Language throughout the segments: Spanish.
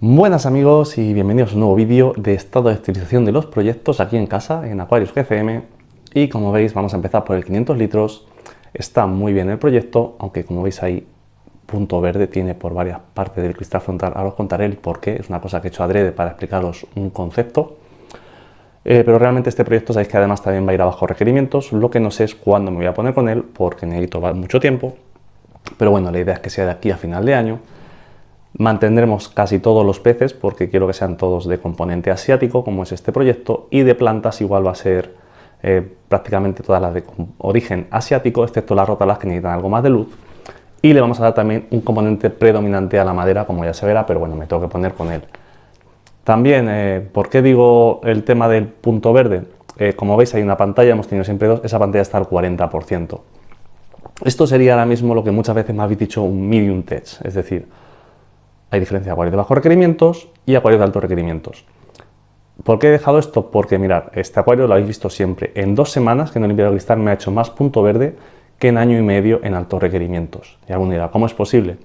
Buenas amigos y bienvenidos a un nuevo vídeo de estado de estabilización de los proyectos aquí en casa, en Aquarius GCM. Y como veis vamos a empezar por el 500 litros. Está muy bien el proyecto, aunque como veis ahí punto verde tiene por varias partes del cristal frontal. Ahora os contaré el por qué, es una cosa que he hecho adrede para explicaros un concepto. Pero realmente este proyecto sabéis que además también va a ir a bajos requerimientos. Lo que no sé es cuándo me voy a poner con él porque necesito mucho tiempo. Pero bueno, la idea es que sea de aquí a final de año. Mantendremos casi todos los peces porque quiero que sean todos de componente asiático, como es este proyecto, y de plantas igual va a ser prácticamente todas las de origen asiático, excepto las rótalas que necesitan algo más de luz. Y le vamos a dar también un componente predominante a la madera, como ya se verá, pero bueno, me tengo que poner con él. También, ¿por qué digo el tema del punto verde? Como veis hay una pantalla, hemos tenido siempre dos, esa pantalla está al 40%. Esto sería ahora mismo lo que muchas veces me habéis dicho un medium tech, es decir, hay diferencia de acuarios de bajos requerimientos y acuarios de altos requerimientos. ¿Por qué he dejado esto? Porque mirad, este acuario lo habéis visto siempre. En 2 semanas que no he limpiado el cristal me ha hecho más punto verde que en año y medio en altos requerimientos. Y alguno dirá, ¿cómo es posible?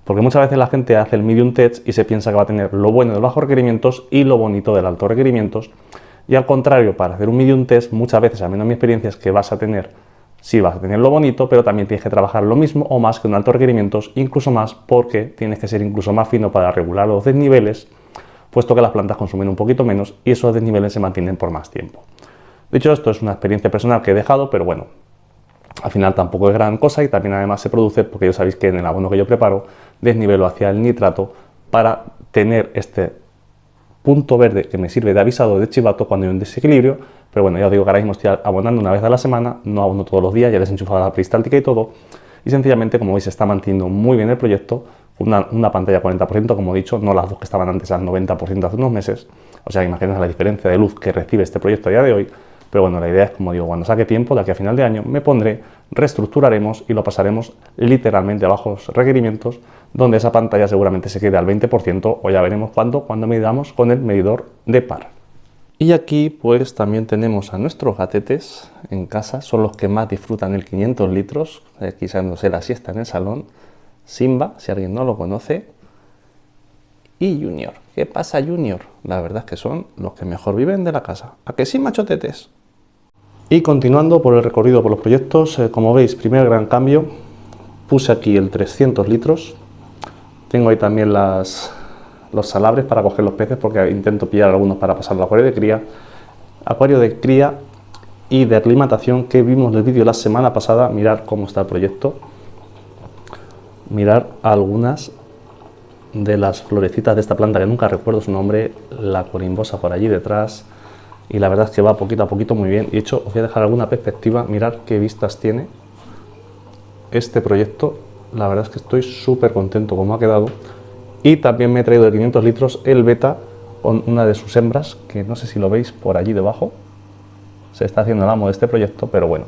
Porque muchas veces la gente hace el medium tech y se piensa que va a tener lo bueno de los bajos requerimientos y lo bonito del altos requerimientos. Y al contrario, para hacer un medium tech, muchas veces, al menos mi experiencia, es que vas a tener lo bonito, pero también tienes que trabajar lo mismo o más que un altos requerimientos, incluso más porque tienes que ser incluso más fino para regular los desniveles, puesto que las plantas consumen un poquito menos y esos desniveles se mantienen por más tiempo. Dicho esto, es una experiencia personal que he dejado, pero bueno, al final tampoco es gran cosa y también además se produce porque ya sabéis que en el abono que yo preparo desnivelo hacia el nitrato para tener este punto verde que me sirve de avisado de chivato cuando hay un desequilibrio. Pero bueno, ya os digo que ahora mismo estoy abonando una vez a la semana, no abono todos los días, ya he desenchufado la peristáltica y todo, y sencillamente, como veis, se está manteniendo muy bien el proyecto, una pantalla 40%, como he dicho, no las dos que estaban antes al 90% hace unos meses, o sea, imaginaos la diferencia de luz que recibe este proyecto a día de hoy. Pero bueno, la idea es, como digo, cuando saque tiempo, de aquí a final de año, me pondré, reestructuraremos y lo pasaremos literalmente a bajos requerimientos, donde esa pantalla seguramente se quede al 20% o ya veremos cuando midamos con el medidor de par. Y aquí pues también tenemos a nuestros gatetes en casa, son los que más disfrutan el 500 litros, aquí echándose la siesta en el salón. Simba, si alguien no lo conoce, y Junior. ¿Qué pasa, Junior? La verdad es que son los que mejor viven de la casa. ¿A que sí, machotetes? Y continuando por el recorrido por los proyectos, como veis, primer gran cambio, puse aquí el 300 litros. Tengo ahí también los salabres para coger los peces porque intento pillar algunos para pasar al acuario de cría y de aclimatación que vimos en el vídeo la semana pasada. Mirad cómo está el proyecto. Mirad algunas de las florecitas de esta planta que nunca recuerdo su nombre, la corimbosa por allí detrás, y la verdad es que va poquito a poquito muy bien. Y de hecho os voy a dejar alguna perspectiva, mirad qué vistas tiene este proyecto. La verdad es que estoy súper contento como ha quedado. Y también me he traído de 500 litros el beta con una de sus hembras, que no sé si lo veis por allí debajo, se está haciendo el amo de este proyecto, pero bueno.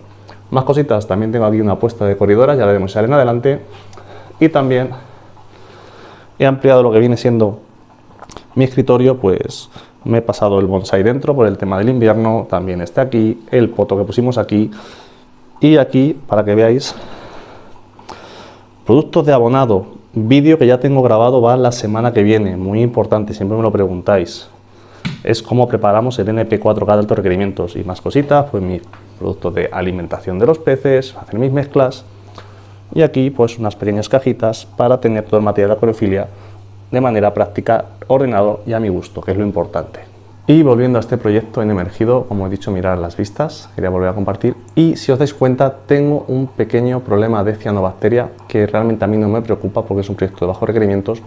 Más cositas, también tengo aquí una puesta de corridoras, ya la veremos en adelante. Y también he ampliado lo que viene siendo mi escritorio, pues me he pasado el bonsai dentro por el tema del invierno, también está aquí, el poto que pusimos aquí, y aquí, para que veáis, productos de abonado, vídeo que ya tengo grabado, va la semana que viene, muy importante, siempre me lo preguntáis, es cómo preparamos el NP4K de altos requerimientos y más cositas, pues mis productos de alimentación de los peces, hacer mis mezclas. Y aquí pues unas pequeñas cajitas para tener todo el material de acuariofilia de manera práctica, ordenado y a mi gusto, que es lo importante. Y volviendo a este proyecto en emergido, como he dicho, mirad las vistas, quería volver a compartir. Y si os dais cuenta, tengo un pequeño problema de cianobacteria que realmente a mí no me preocupa porque es un proyecto de bajos requerimientos.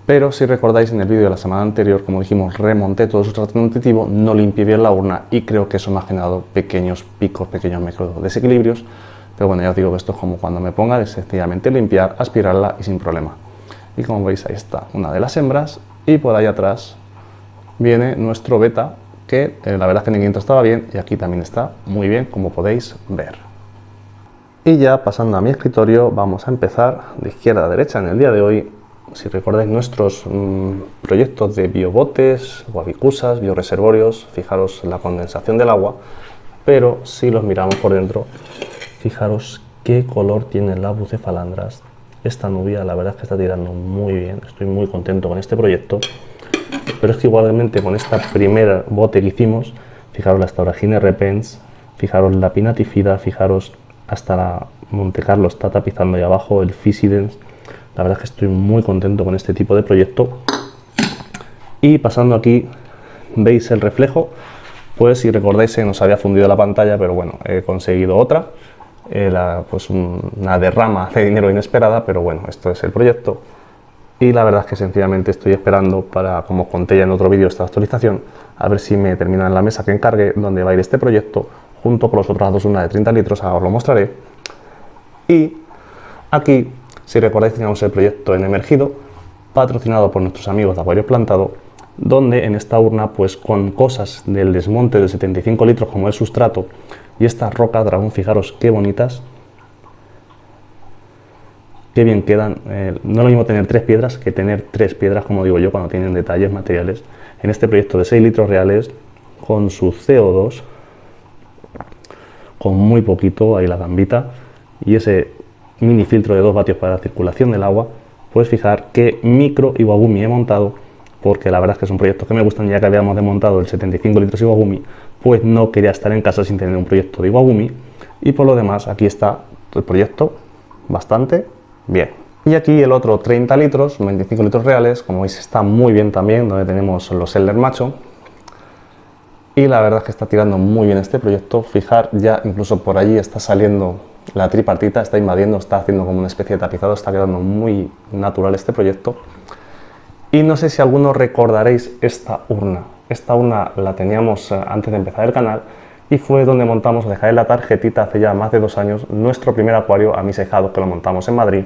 Pero si recordáis en el vídeo de la semana anterior, como dijimos, remonté todo su tratamiento nutritivo, no limpié bien la urna y creo que eso me ha generado pequeños picos, pequeños micro desequilibrios. Pero bueno, ya os digo que esto es como cuando me ponga de sencillamente limpiar, aspirarla y sin problema. Y como veis, ahí está una de las hembras y por ahí atrás viene nuestro beta, que la verdad es que en el 500 estaba bien y aquí también está muy bien, como podéis ver. Y ya pasando a mi escritorio, vamos a empezar de izquierda a derecha en el día de hoy. Si recordáis nuestros proyectos de biobotes, guavicusas, bioreservorios, fijaros la condensación del agua, pero si los miramos por dentro, fijaros qué color tienen las bucefalandras esta nubia la verdad es que está tirando muy bien, estoy muy contento con este proyecto. Pero es que igualmente con esta primera bote que hicimos, fijaros la Stauragine Repens, fijaros la Pinatifida, fijaros hasta la Monte Carlo está tapizando ahí abajo, el Physidens. La verdad es que estoy muy contento con este tipo de proyecto. Y pasando aquí, veis el reflejo, pues si recordáis se nos había fundido la pantalla, pero bueno, he conseguido otra. Pues una derrama de dinero inesperada, pero bueno, esto es el proyecto. Y la verdad es que sencillamente estoy esperando para, como os conté ya en otro vídeo, esta actualización, a ver si me terminan la mesa que encargue, donde va a ir este proyecto, junto con las otras dos urnas de 30 litros, ahora os lo mostraré. Y aquí, si recordáis, teníamos el proyecto en emergido, patrocinado por nuestros amigos de Acuario Plantado, donde en esta urna, pues con cosas del desmonte de 75 litros, como el sustrato, y estas rocas dragón, fijaros qué bonitas, qué bien quedan. No es lo mismo tener 3 piedras que tener 3 piedras, como digo yo, cuando tienen detalles materiales. En este proyecto de 6 litros reales, con su CO2, con muy poquito, ahí la gambita, y ese mini filtro de 2 vatios para la circulación del agua, pues fijar qué micro Iwagumi he montado, porque la verdad es que es un proyecto que me gustan, ya que habíamos desmontado el 75 litros Iwagumi, pues no quería estar en casa sin tener un proyecto de Iwagumi, y por lo demás aquí está el proyecto bastante bien. Y aquí el otro 30 litros, 25 litros reales, como veis está muy bien también, donde tenemos los Elder macho. Y la verdad es que está tirando muy bien este proyecto. Fijar, ya incluso por allí está saliendo la tripartita, está invadiendo, está haciendo como una especie de tapizado, está quedando muy natural este proyecto. Y no sé si algunos recordaréis esta urna. Esta urna la teníamos antes de empezar el canal y fue donde montamos, os dejaré la tarjetita hace ya más de 2 años, nuestro primer acuario a mis ahijados, que lo montamos en Madrid.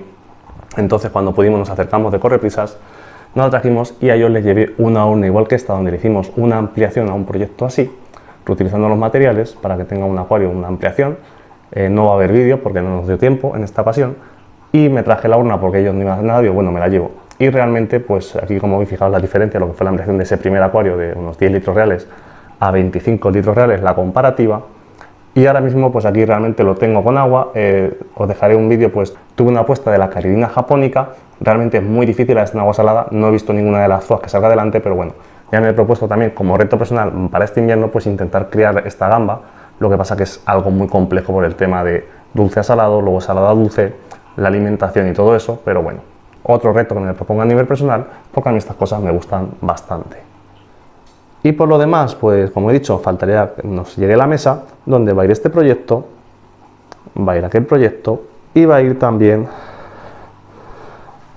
Entonces cuando pudimos nos acercamos de correprisas, nos la trajimos y a ellos les llevé una urna igual que esta, donde le hicimos una ampliación a un proyecto así, reutilizando los materiales para que tenga un acuario, una ampliación. No va a haber vídeo porque no nos dio tiempo en esta ocasión. Y me traje la urna porque ellos no iban a hacer nada, digo, bueno, me la llevo. Y realmente, pues aquí como veis, fijaos la diferencia, lo que fue la ampliación de ese primer acuario de unos 10 litros reales a 25 litros reales, la comparativa. Y ahora mismo, pues aquí realmente lo tengo con agua. Os dejaré un vídeo, pues tuve una apuesta de la caridina japónica. Realmente es muy difícil, es en agua salada, no he visto ninguna de las zoas que salga adelante, pero bueno, ya me he propuesto también como reto personal para este invierno, pues intentar criar esta gamba. Lo que pasa que es algo muy complejo por el tema de dulce a salado, luego salado a dulce, la alimentación y todo eso, pero bueno, otro reto que me propongo a nivel personal, porque a mí estas cosas me gustan bastante. Y por lo demás, pues como he dicho, faltaría que nos llegue la mesa donde va a ir este proyecto, va a ir aquel proyecto y va a ir también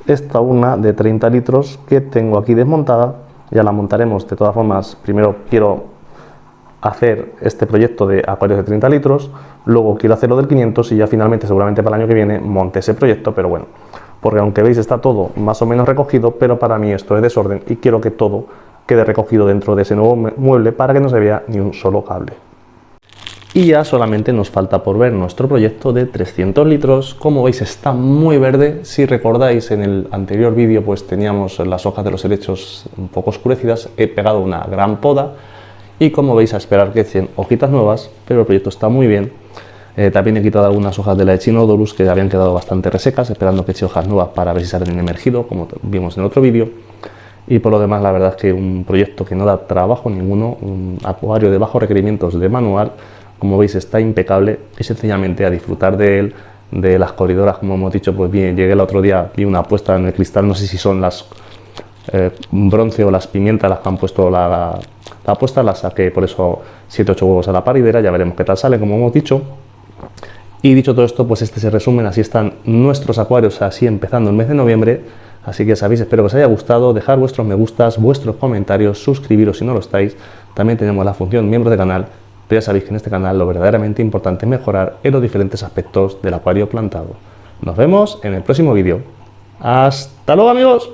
esta urna de 30 litros que tengo aquí desmontada. Ya la montaremos. De todas formas, primero quiero hacer este proyecto de acuarios de 30 litros, luego quiero hacerlo del 500 y ya finalmente, seguramente para el año que viene, monte ese proyecto, pero bueno, porque aunque veis está todo más o menos recogido, pero para mí esto es desorden y quiero que todo quede recogido dentro de ese nuevo mueble para que no se vea ni un solo cable. Y ya solamente nos falta por ver nuestro proyecto de 300 litros. Como veis está muy verde. Si recordáis, en el anterior vídeo pues teníamos las hojas de los helechos un poco oscurecidas. He pegado una gran poda y como veis, a esperar que echen hojitas nuevas, pero el proyecto está muy bien. También he quitado algunas hojas de la Echinodorus que habían quedado bastante resecas, esperando que eche hojas nuevas para ver si salen emergido, como vimos en el otro vídeo. Y por lo demás, la verdad es que un proyecto que no da trabajo ninguno, un acuario de bajos requerimientos de manual. Como veis está impecable y sencillamente a disfrutar de él, de las corridoras, como hemos dicho. Pues bien, llegué el otro día, vi una puesta en el cristal, no sé si son las bronce o las pimientas las que han puesto la puesta, la saqué por eso 7-8 huevos a la paridera, ya veremos qué tal sale, como hemos dicho. Y dicho todo esto, pues este es el resumen, así están nuestros acuarios, así empezando el mes de noviembre. Así que sabéis, espero que os haya gustado, dejar vuestros me gustas, vuestros comentarios, suscribiros si no lo estáis. También tenemos la función miembros de canal, pero ya sabéis que en este canal lo verdaderamente importante es mejorar en los diferentes aspectos del acuario plantado. Nos vemos en el próximo vídeo. ¡Hasta luego, amigos!